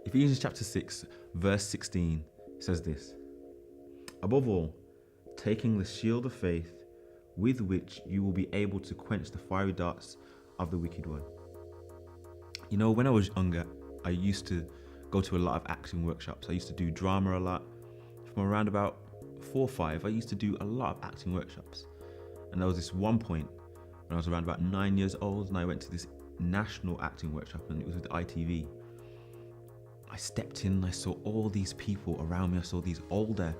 Ephesians chapter 6, verse 16 says this: "Above all, taking the shield of faith, with which you will be able to quench the fiery darts of the wicked one." You know, when I was younger, I used to go to a lot of acting workshops. I used to do drama a lot. From around about 4 or 5, I used to do a lot of acting workshops. And there was this one point when I was around about 9 years old, and I went to this national acting workshop, and it was with ITV. I stepped in and I saw all these people around me. I saw these older,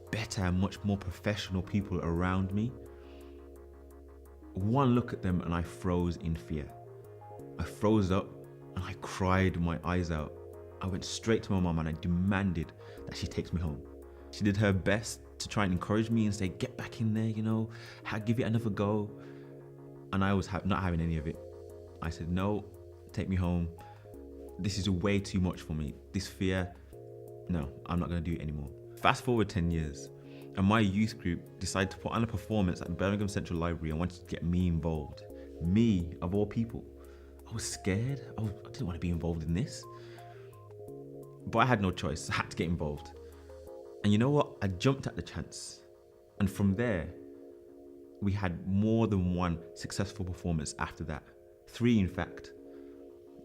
better, much more professional people around me. One look at them and I froze in fear. I froze up and I cried my eyes out. I went straight to my mum and I demanded that she takes me home. She did her best to try and encourage me and say, "Get back in there, give it another go." And I was not having any of it. I said, "No, take me home. This is way too much for me. This fear, no, I'm not going to do it anymore." Fast forward 10 years, and my youth group decided to put on a performance at Birmingham Central Library and wanted to get me involved. Me, of all people. I was scared. I didn't want to be involved in this. But I had no choice. I had to get involved. And you know what? I jumped at the chance. And from there, we had more than one successful performance after that. 3, in fact.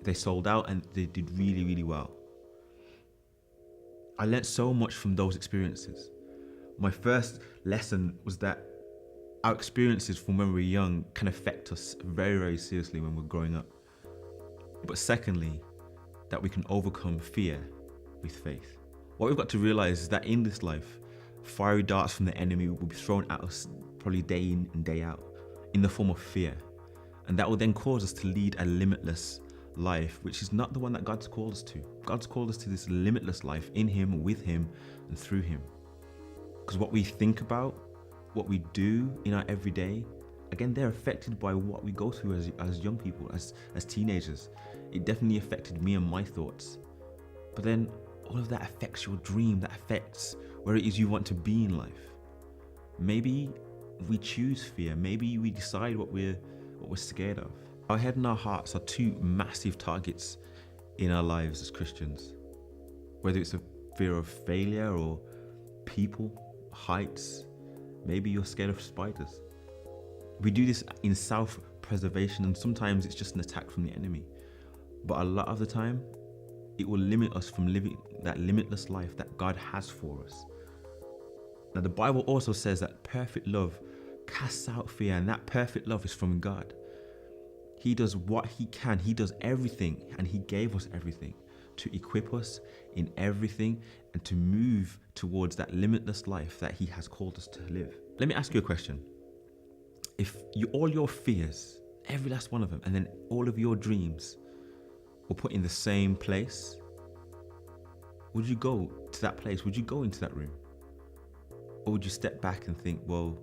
They sold out and they did really, really well. I learned so much from those experiences. My first lesson was that our experiences from when we're young can affect us very, very seriously when we're growing up. But secondly, that we can overcome fear with faith. What we've got to realize is that in this life, fiery darts from the enemy will be thrown at us probably day in and day out in the form of fear. And that will then cause us to lead a limitless life, which is not the one that God's called us to. God's called us to this limitless life in Him, with Him, and through Him. Because what we think about, what we do in our everyday, again, they're affected by what we go through as young people, as teenagers. It definitely affected me and my thoughts. But then all of that affects your dream, that affects where it is you want to be in life. Maybe we choose fear. Maybe we decide what we're scared of. Our head and our hearts are 2 massive targets in our lives as Christians. Whether it's a fear of failure or people, heights, maybe you're scared of spiders. We do this in self-preservation, and sometimes it's just an attack from the enemy. But a lot of the time, it will limit us from living that limitless life that God has for us. Now, the Bible also says that perfect love casts out fear, and that perfect love is from God. He does what He can. He does everything, and He gave us everything to equip us in everything and to move towards that limitless life that He has called us to live. Let me ask you a question. If all your fears, every last one of them, and then all of your dreams were put in the same place, would you go to that place? Would you go into that room? Or would you step back and think, well,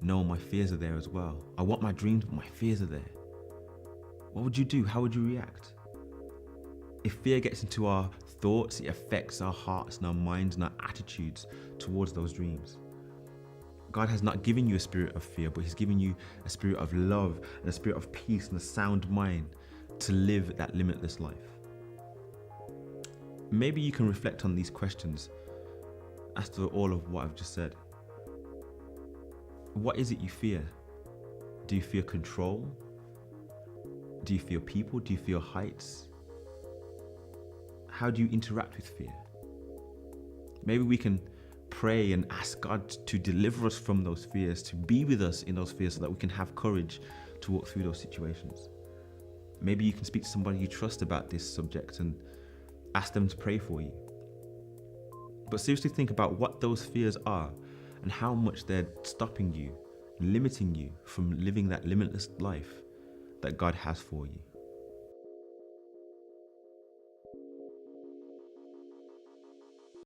no, my fears are there as well. I want my dreams, but my fears are there. What would you do? How would you react? If fear gets into our thoughts, it affects our hearts and our minds and our attitudes towards those dreams. God has not given you a spirit of fear, but He's given you a spirit of love and a spirit of peace and a sound mind to live that limitless life. Maybe you can reflect on these questions after all of what I've just said. What is it you fear? Do you fear control? Do you fear people? Do you fear heights? How do you interact with fear? Maybe we can pray and ask God to deliver us from those fears, to be with us in those fears so that we can have courage to walk through those situations. Maybe you can speak to somebody you trust about this subject and ask them to pray for you. But seriously think about what those fears are and how much they're stopping you, limiting you from living that limitless life that God has for you.